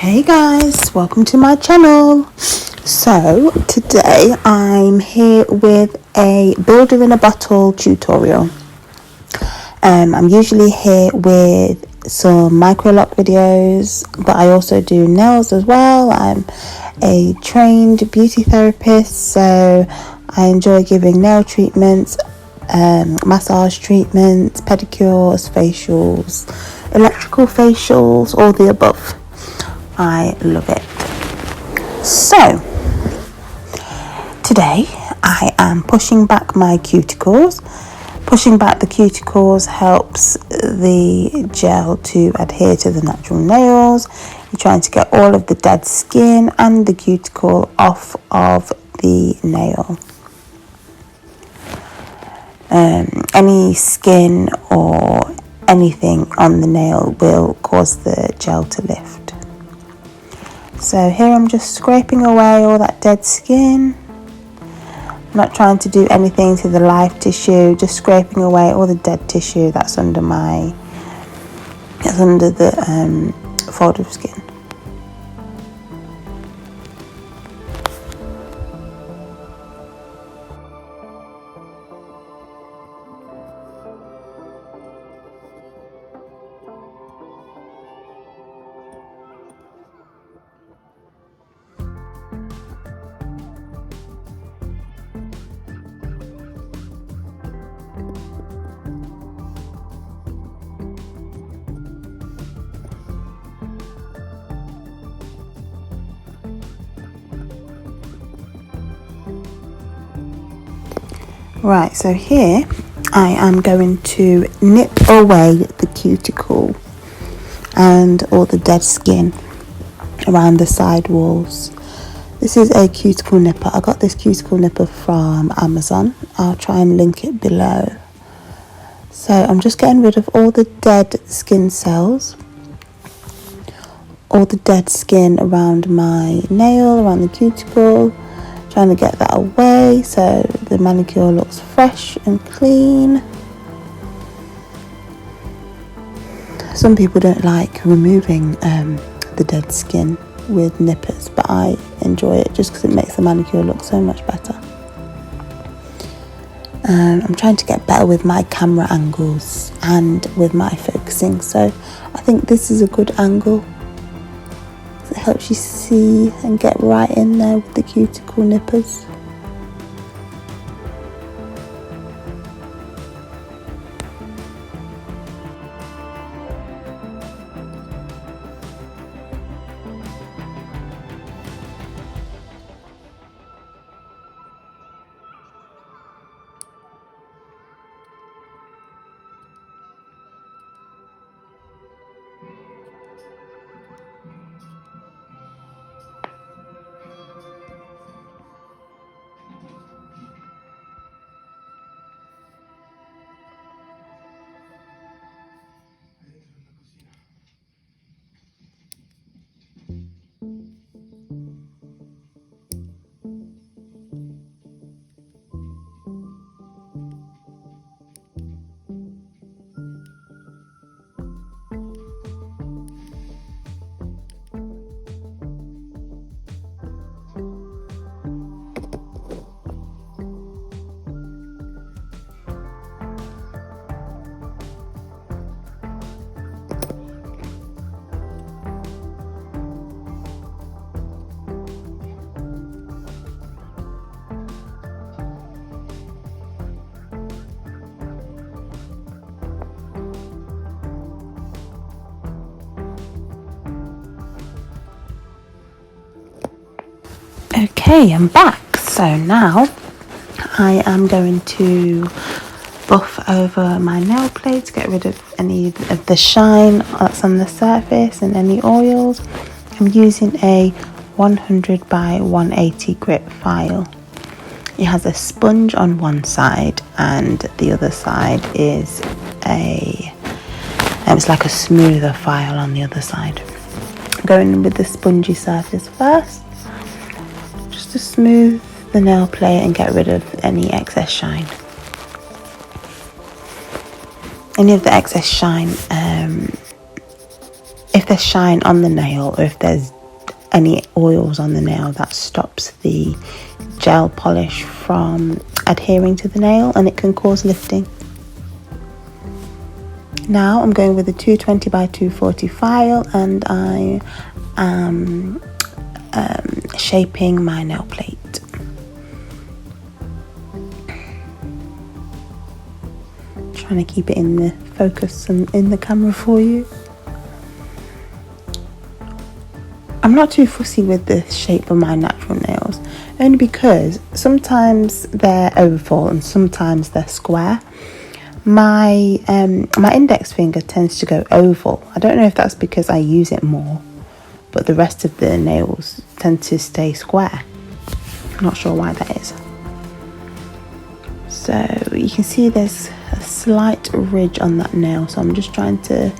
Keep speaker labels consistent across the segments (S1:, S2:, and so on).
S1: Hey guys, welcome to my channel. So today I'm here with a builder in a bottle tutorial. I'm usually here with some micro lock videos, but I also do nails as well. I'm a trained beauty therapist, so I enjoy giving nail treatments, massage treatments, pedicures, facials, electrical facials, all the above. I love it. So today I am pushing back my cuticles. Pushing back the cuticles helps the gel to adhere to the natural nails. You're trying to get all of the dead skin and the cuticle off of the nail. Any skin or anything on the nail will cause the gel to lift. So here I'm just scraping away all that dead skin. I'm not trying to do anything to the live tissue, just scraping away all the dead tissue that's under the fold of skin. Right, so here I am going to nip away the cuticle and all the dead skin around the side walls. This is a cuticle nipper. I got this cuticle nipper from Amazon. I'll try and link it below. So I'm just getting rid of all the dead skin cells, all the dead skin around my nail, around the cuticle. Trying to get that away so the manicure looks fresh and clean. Some people don't like removing the dead skin with nippers, but I enjoy it just because it makes the manicure look so much better. I'm trying to get better with my camera angles and with my focusing, so I think this is a good angle. It helps you see and get right in there with the cuticle nippers. Okay, I'm back. So now I am going to buff over my nail plate to get rid of any of the shine that's on the surface and any oils. I'm using a 100 by 180 grit file. It has a sponge on one side and the other side is it's like a smoother file on the other side. I'm going in with the spongy surface first, just to smooth the nail plate and get rid of any excess shine. Any of the excess shine, if there's shine on the nail or if there's any oils on the nail, that stops the gel polish from adhering to the nail and it can cause lifting. Now I'm going with a 220 by 240 file and I am shaping my nail plate. Trying to keep it in the focus and in the camera for you. I'm not too fussy with the shape of my natural nails, only because sometimes they're oval and sometimes they're square. My index finger tends to go oval. I don't know if that's because I use it more, but the rest of the nails tend to stay square. I'm not sure why that is. So you can see there's a slight ridge on that nail, so I'm just trying to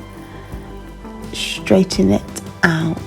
S1: straighten it out.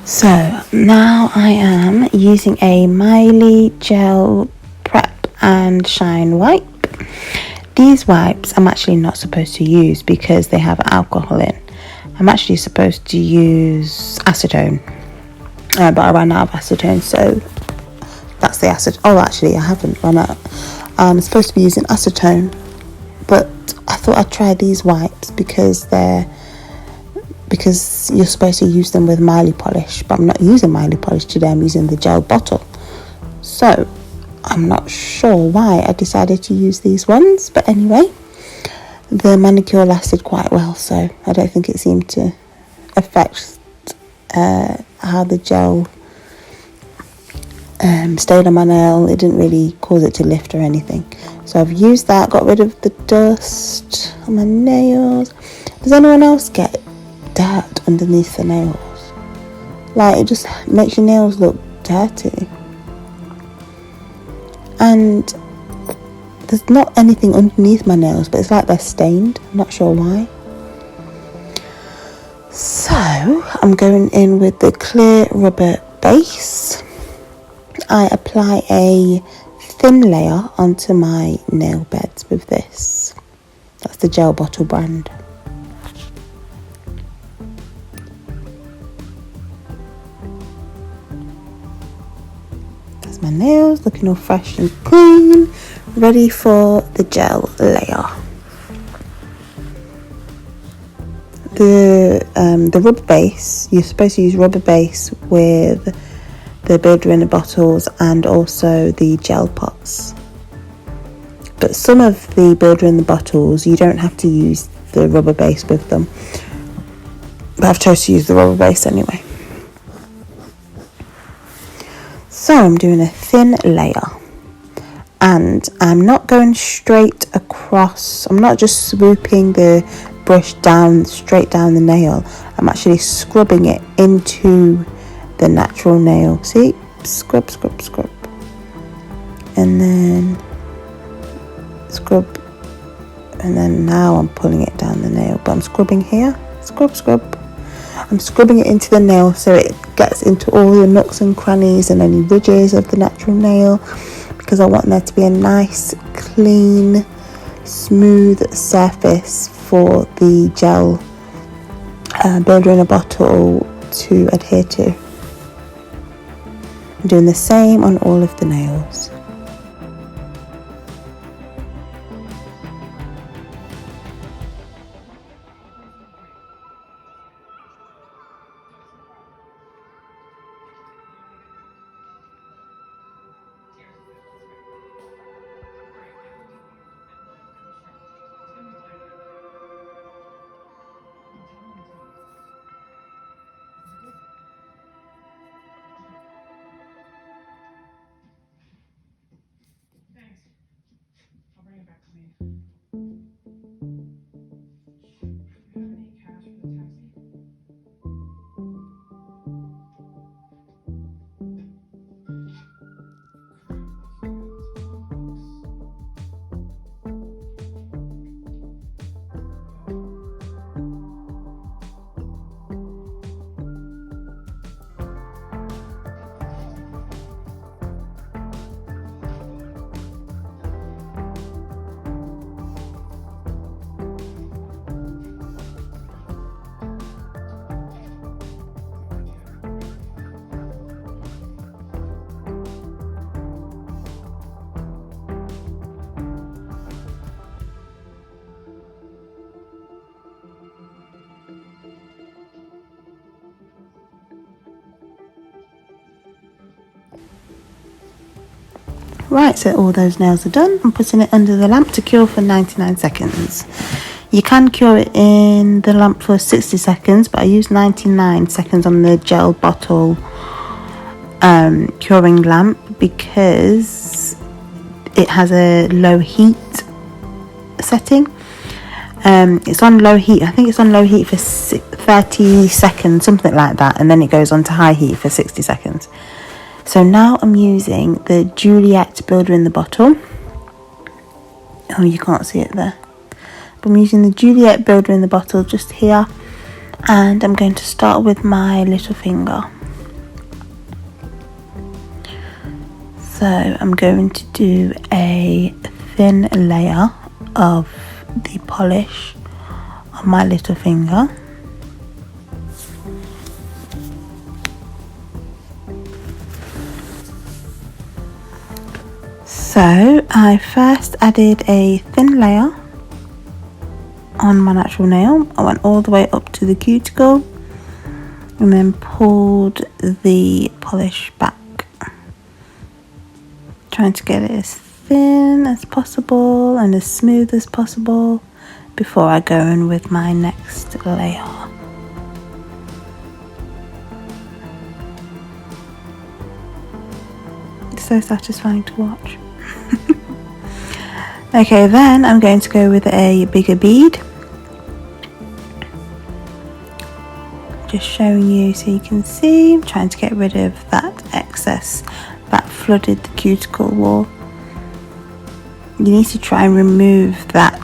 S1: So now I am using a Miley Gel Prep and Shine wipe. These wipes I'm actually not supposed to use because they have alcohol in. I'm actually supposed to use acetone, but I ran out of acetone, so that's the acid. Oh, actually I haven't run out. I'm supposed to be using acetone, but I thought I'd try these wipes because you're supposed to use them with Miley polish, but I'm not using Miley polish today. I'm using the gel bottle, so I'm not sure why I decided to use these ones, but anyway, the manicure lasted quite well, so I don't think it seemed to affect how the gel stayed on my nail. It didn't really cause it to lift or anything. So I've used that, got rid of the dust on my nails. Does anyone else get dirt underneath the nails? Like, it just makes your nails look dirty. And there's not anything underneath my nails, but it's like they're stained. I'm not sure why. So I'm going in with the clear rubber base. I apply a thin layer onto my nail beds with this. That's the gel bottle brand. That's my nails looking all fresh and clean, ready for the gel layer. The rubber base, you're supposed to use rubber base with the builder in the bottles and also the gel pots. But some of the builder in the bottles, you don't have to use the rubber base with them. But I've chosen to use the rubber base anyway. So I'm doing a thin layer. And I'm not going straight across. I'm not just swooping the brush down, straight down the nail. I'm actually scrubbing it into the natural nail. See? Scrub, scrub, scrub. And then scrub. And then now I'm pulling it down the nail. But I'm scrubbing here. Scrub, scrub. I'm scrubbing it into the nail so it gets into all the nooks and crannies and any ridges of the natural nail, because I want there to be a nice, clean, smooth surface for the gel builder in a bottle to adhere to. I'm doing the same on all of the nails. Right, so all those nails are done. I'm putting it under the lamp to cure for 99 seconds. You can cure it in the lamp for 60 seconds, but I use 99 seconds on the gel bottle curing lamp because it has a low heat setting. It's on low heat. I think it's on low heat for 30 seconds, something like that, and then it goes on to high heat for 60 seconds. So now I'm using the Juliet builder in the bottle. Oh, you can't see it there. But I'm using the Juliet builder in the bottle just here. And I'm going to start with my little finger. So I'm going to do a thin layer of the polish on my little finger. So I first added a thin layer on my natural nail. I went all the way up to the cuticle and then pulled the polish back, trying to get it as thin as possible and as smooth as possible before I go in with my next layer. It's so satisfying to watch. Okay, then I'm going to go with a bigger bead. Just showing you so you can see. I'm trying to get rid of that excess that flooded the cuticle wall. You need to try and remove that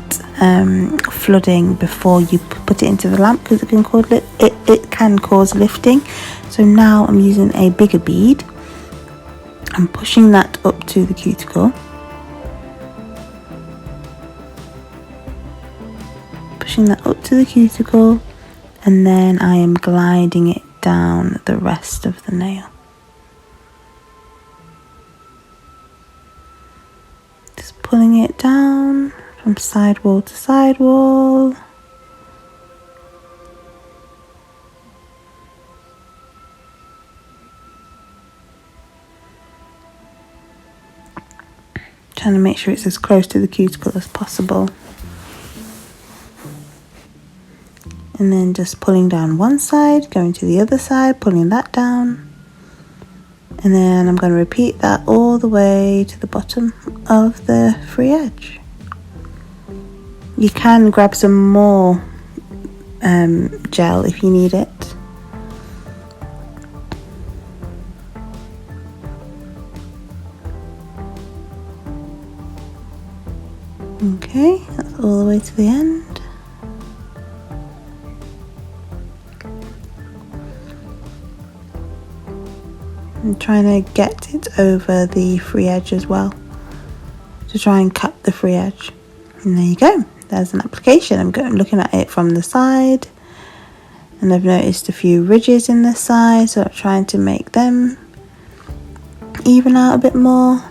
S1: flooding before you put it into the lamp because it can cause lifting. So now I'm using a bigger bead. I'm pushing that up to the cuticle. Pushing that up to the cuticle, and then I am gliding it down the rest of the nail. Just pulling it down from sidewall to sidewall. Trying to make sure it's as close to the cuticle as possible. And then just pulling down one side, going to the other side, pulling that down. And then I'm going to repeat that all the way to the bottom of the free edge. You can grab some more gel if you need it. Okay, that's all the way to the end. I'm trying to get it over the free edge as well, to try and cut the free edge. And there you go, there's an application. I'm looking at it from the side, and I've noticed a few ridges in the side, so I'm trying to make them even out a bit more.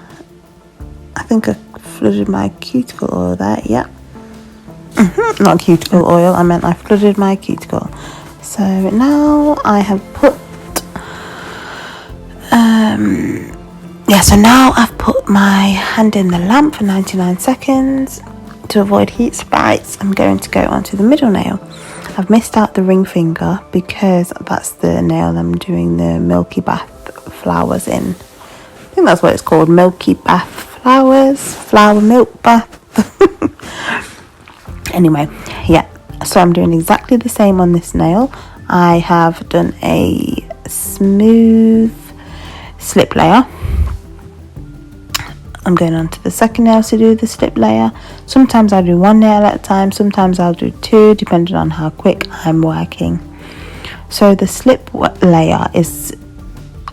S1: I think I flooded my cuticle oil there. Yeah. Not cuticle oil, I meant I flooded my cuticle. So now I have put so now I've put my hand in the lamp for 99 seconds. To avoid heat sprites, I'm going to go onto the middle nail. I've missed out the ring finger because that's the nail I'm doing the Milky Bath flowers in. I think that's what it's called, Milky Bath flowers, flower milk bath. Anyway, yeah, so I'm doing exactly the same on this nail. I have done a smooth slip layer. I'm going on to the second nail to do the slip layer. Sometimes I'll do one nail at a time, sometimes I'll do two, depending on how quick I'm working. So the slip layer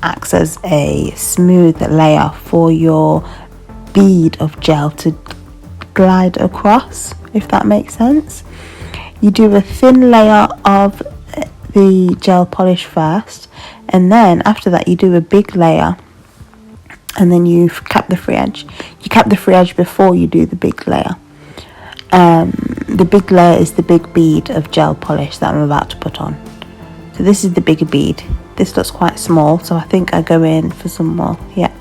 S1: acts as a smooth layer for your bead of gel to glide across, if that makes sense. You do a thin layer of the gel polish first, and then after that you do a big layer, and then you cap the free edge. You cap the free edge before you do the big layer. The big layer is the big bead of gel polish that I'm about to put on. So this is the bigger bead. This looks quite small, so I think I go in for some more. Yeah,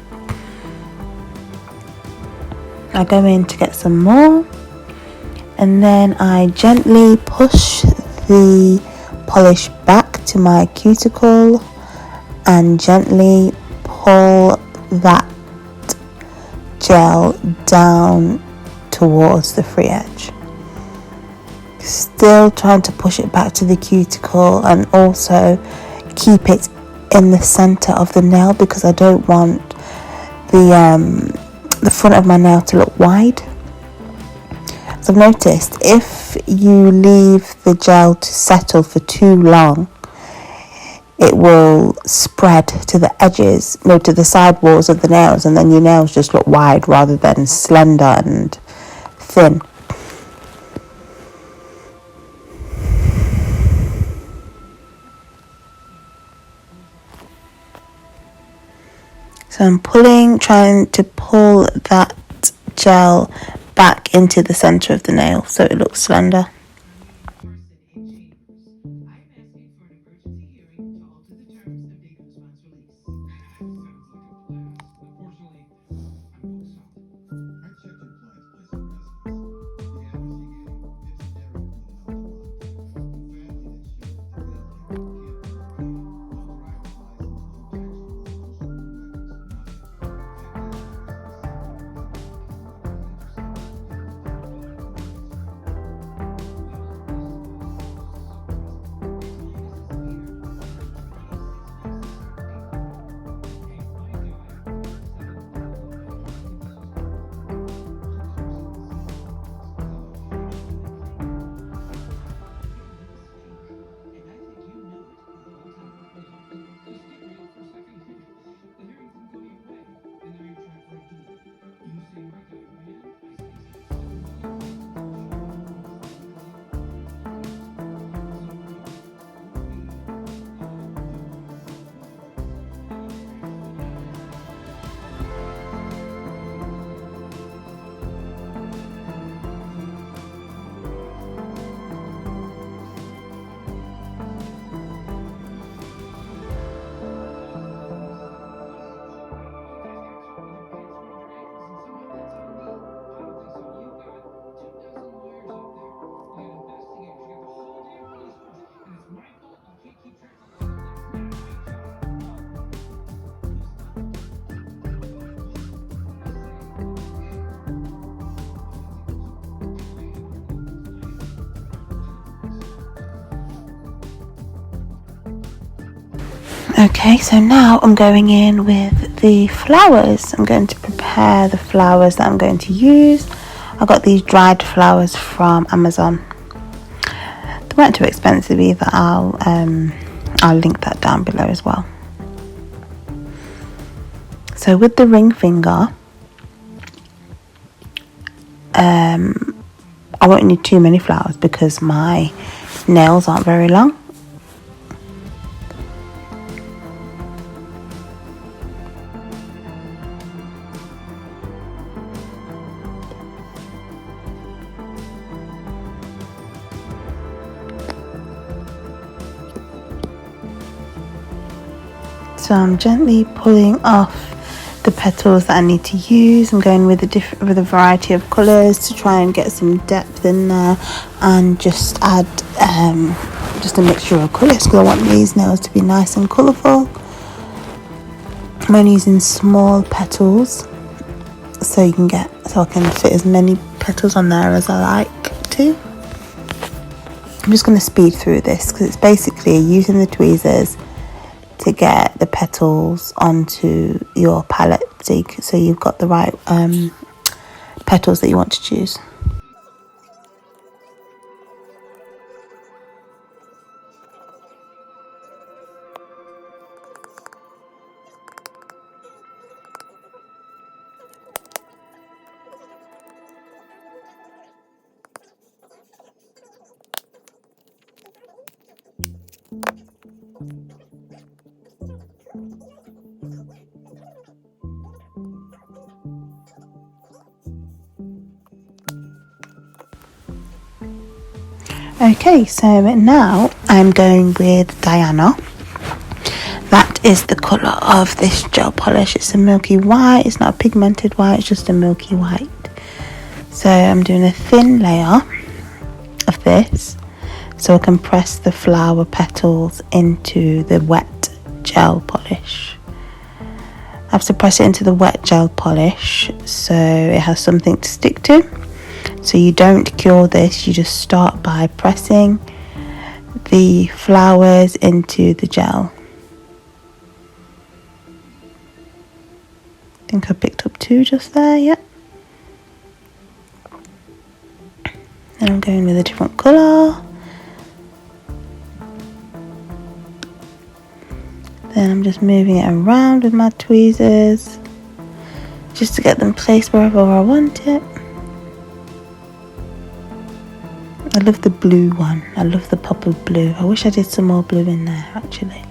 S1: I go in to get some more, and then I gently push the polish back to my cuticle and gently pull that gel down towards the free edge. Still trying to push it back to the cuticle and also keep it in the center of the nail, because I don't want the front of my nail to look wide. As I've noticed, if you leave the gel to settle for too long, it will spread to the edges, to the side walls of the nails, and then your nails just look wide rather than slender and thin. So I'm trying to pull that gel back into the center of the nail so it looks slender. Okay, so now I'm going in with the flowers. I'm going to prepare the flowers that I'm going to use. I got these dried flowers from Amazon. They weren't too expensive either. I'll link that down below as well. So with the ring finger, I won't need too many flowers because my nails aren't very long. So I'm gently pulling off the petals that I need to use. I'm going with a variety of colours to try and get some depth in there, and just add just a mixture of colours because I want these nails to be nice and colourful. I'm only using small petals so I can fit as many petals on there as I like to. I'm just going to speed through this because it's basically using the tweezers to get the petals onto your palette so you've got the right petals that you want to choose. Okay, so now I'm going with Diana. That is the colour of this gel polish. It's a milky white. It's not a pigmented white, it's just a milky white. So I'm doing a thin layer of this so I can press the flower petals into the wet gel polish. I have to press it into the wet gel polish so it has something to stick to. So you don't cure this, you just start by pressing the flowers into the gel. I think I picked up 2 just there, yep. Then I'm going with a different colour. Then I'm just moving it around with my tweezers just to get them placed wherever I want it. I love the blue one. I love the pop of blue. I wish I did some more blue in there actually.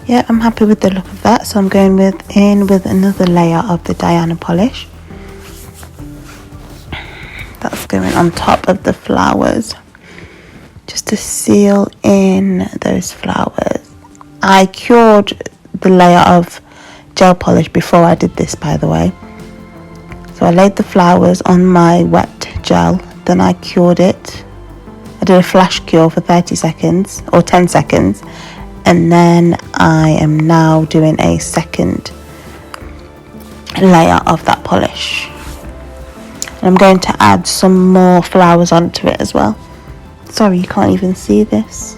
S1: Yeah, I'm happy with the look of that, so I'm going in with another layer of the Diana polish. That's going on top of the flowers, just to seal in those flowers. I cured the layer of gel polish before I did this, by the way. So I laid the flowers on my wet gel, then I cured it. I did a flash cure for 30 seconds or 10 seconds. And then I am now doing a second layer of that polish. And I'm going to add some more flowers onto it as well. Sorry, you can't even see this.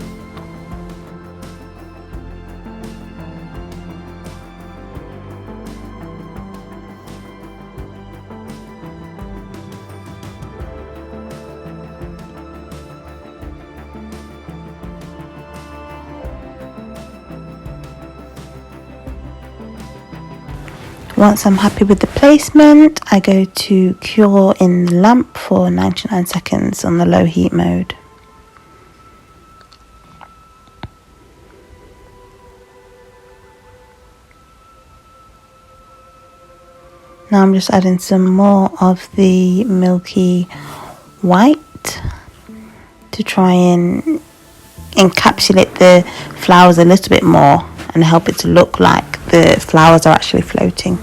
S1: Once I'm happy with the placement, I go to cure in the lamp for 99 seconds on the low heat mode. Now I'm just adding some more of the milky white to try and encapsulate the flowers a little bit more and help it to look like the flowers are actually floating.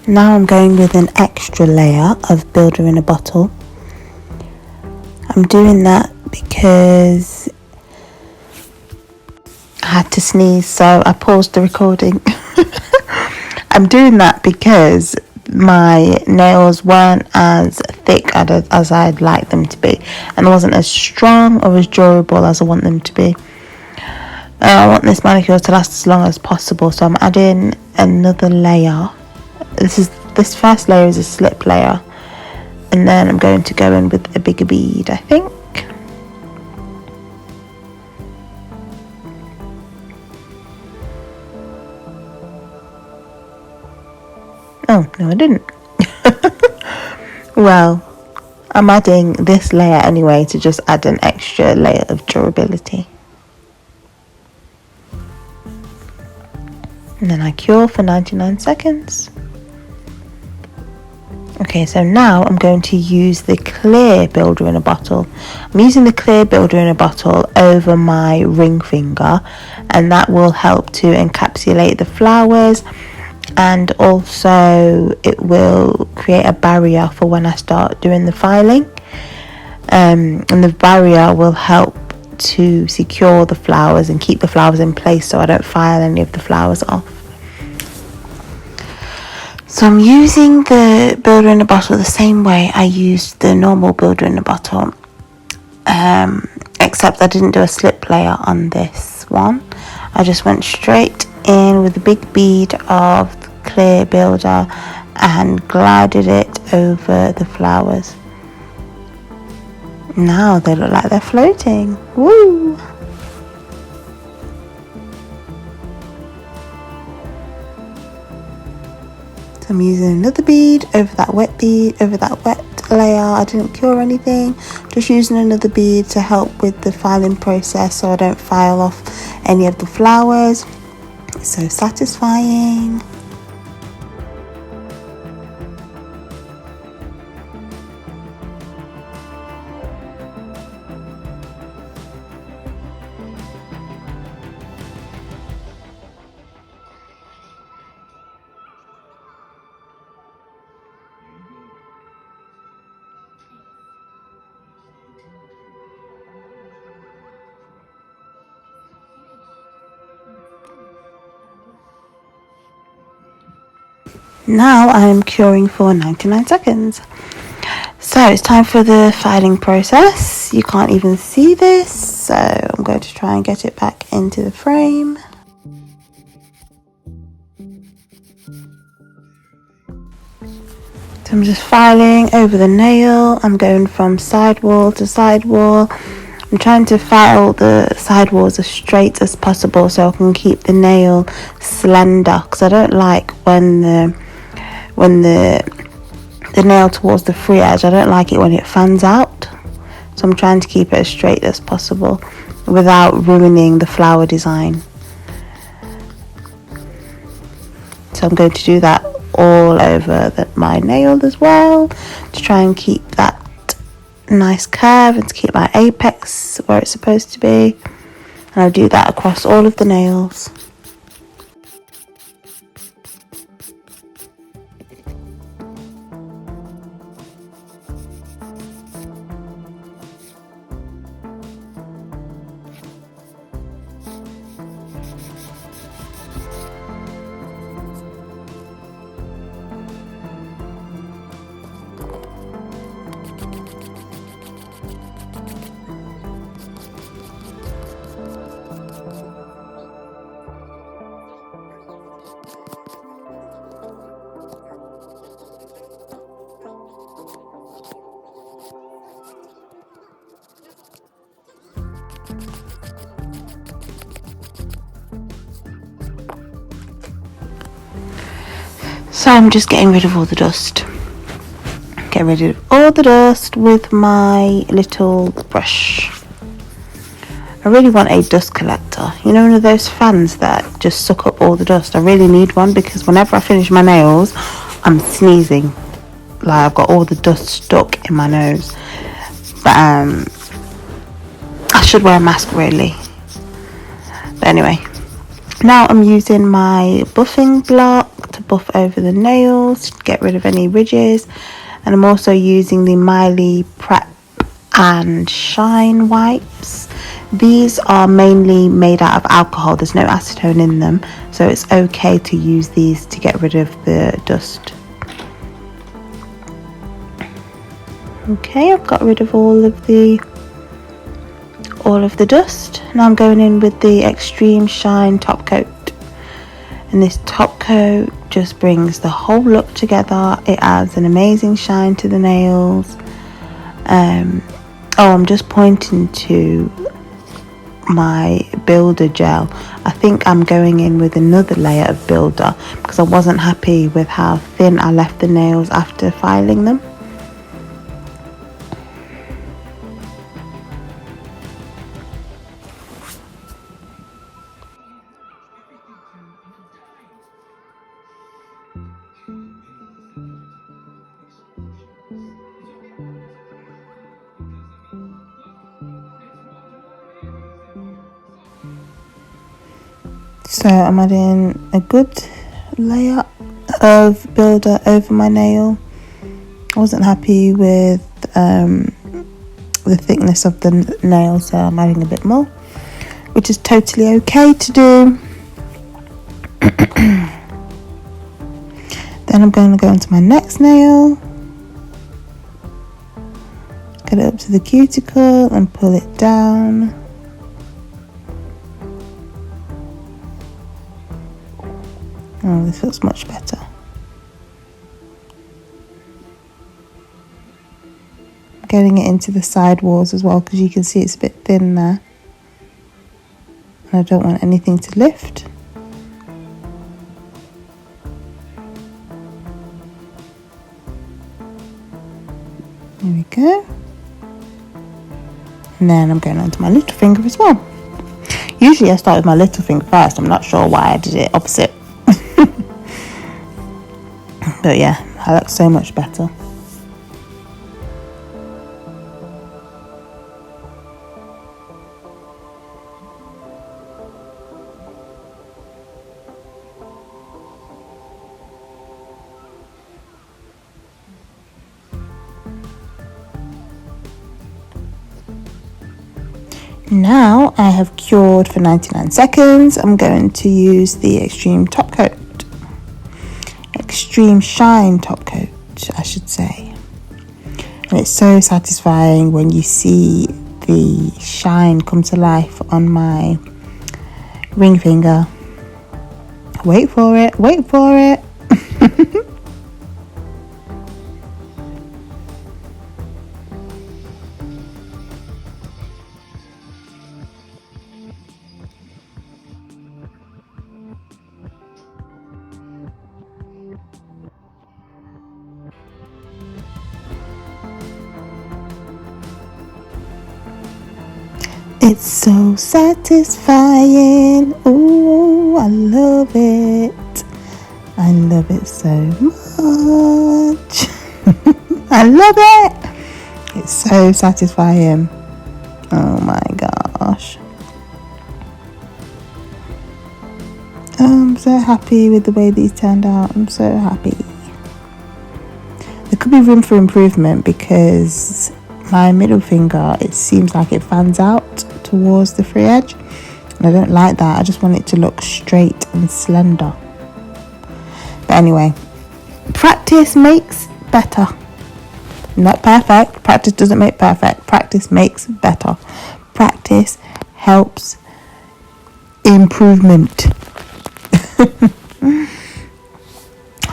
S1: Now I'm going with an extra layer of Builder in a Bottle. I'm doing that because I had to sneeze, so I paused the recording. I'm doing that because my nails weren't as thick as I'd like them to be, and wasn't as strong or as durable as I want them to be. I want this manicure to last as long as possible, so I'm adding another layer. This first layer is a slip layer, and then I'm going to go in with a bigger bead, I think. Oh, no I didn't. Well, I'm adding this layer anyway to just add an extra layer of durability. And then I cure for 99 seconds. Okay, so now I'm going to use the clear builder in a bottle. I'm using the clear builder in a bottle over my ring finger, and that will help to encapsulate the flowers, and also it will create a barrier for when I start doing the filing. And the barrier will help to secure the flowers and keep the flowers in place so I don't file any of the flowers off. So I'm using the builder in a bottle the same way I used the normal builder in a bottle, except I didn't do a slip layer on this one. I just went straight in with a big bead of clear builder and glided it over the flowers. Now they look like they're floating. Woo! So I'm using another bead over that wet layer. I didn't cure anything, just using another bead to help with the filing process so I don't file off any of the flowers. It's so satisfying. Now I'm curing for 99 seconds. So it's time for the filing process. You can't even see this, so I'm going to try and get it back into the frame. So I'm just filing over the nail. I'm going from side wall to side wall. I'm trying to file the side walls as straight as possible so I can keep the nail slender, because I don't like when the nail towards the free edge, I don't like it when it fans out. So I'm trying to keep it as straight as possible without ruining the flower design. So I'm going to do that all over my nail as well, to try and keep that nice curve and to keep my apex where it's supposed to be. And I'll do that across all of the nails. So I'm just getting rid of all the dust. Get rid of all the dust with my little brush. I really want a dust collector. You know, one of those fans that just suck up all the dust. I really need one because whenever I finish my nails, I'm sneezing. Like I've got all the dust stuck in my nose. But I should wear a mask really. But anyway, now I'm using my buffing block to buff over the nails, to get rid of any ridges. And I'm also using the Miley Prep and shine wipes. These are mainly made out of alcohol. There's no acetone in them, so it's okay to use these to get rid of the dust. Okay, I've got rid of all of the dust. Now I'm going in with the Extreme Shine top coat, and this top coat just brings the whole look together. It adds an amazing shine to the nails. I'm just pointing to my builder gel. I think I'm going in with another layer of builder because I wasn't happy with how thin I left the nails after filing them. So I'm adding a good layer of builder over my nail. I wasn't happy with the thickness of the nail, so I'm adding a bit more, which is totally okay to do. Then I'm going to go into my next nail, get it up to the cuticle and pull it down. Oh, this looks much better. Getting it into the side walls as well, because you can see it's a bit thin there. And I don't want anything to lift. There we go. And then I'm going on to my little finger as well. Usually I start with my little finger first. I'm not sure why I did it opposite. But yeah, that looks so much better. Now I have cured for 99 seconds. I'm going to use the Extreme top coat. Extreme Shine top coat, I should say. And it's so satisfying when you see the shine come to life on my ring finger. Wait for it, wait for it. It's so satisfying. Oh, I love it. I love it so much. I love it. It's so satisfying. Oh my gosh. I'm so happy with the way these turned out. I'm so happy. There could be room for improvement because my middle finger, it seems like it fans out towards the free edge, and I don't like that. I just want it to look straight and slender. But anyway, practice makes better. Not perfect. Practice doesn't make perfect. Practice makes better. Practice helps improvement.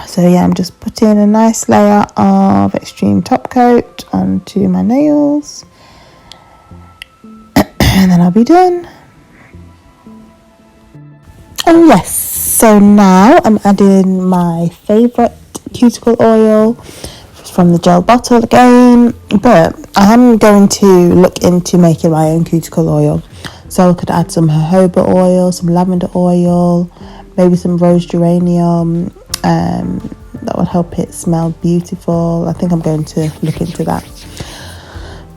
S1: So yeah, I'm just putting a nice layer of Extreme top coat onto my nails, and then I'll be done. Oh yes, so now I'm adding my favourite cuticle oil from the gel bottle again, but I am going to look into making my own cuticle oil. So I could add some jojoba oil, some lavender oil, maybe some rose geranium. That will help it smell beautiful. I think I'm going to look into that.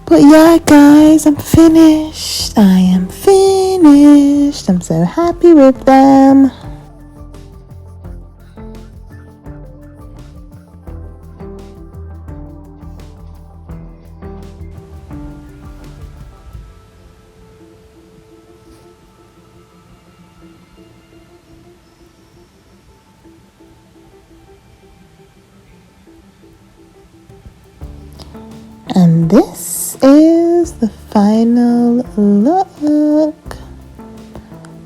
S1: But yeah, guys, I'm finished. I am finished. I'm so happy with them. And this is the final look.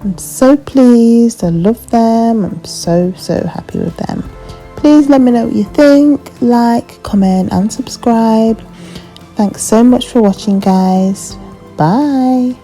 S1: I'm so pleased. I love them. I'm so happy with them. Please let me know what you think. Like, comment and subscribe. Thanks so much for watching, guys. Bye.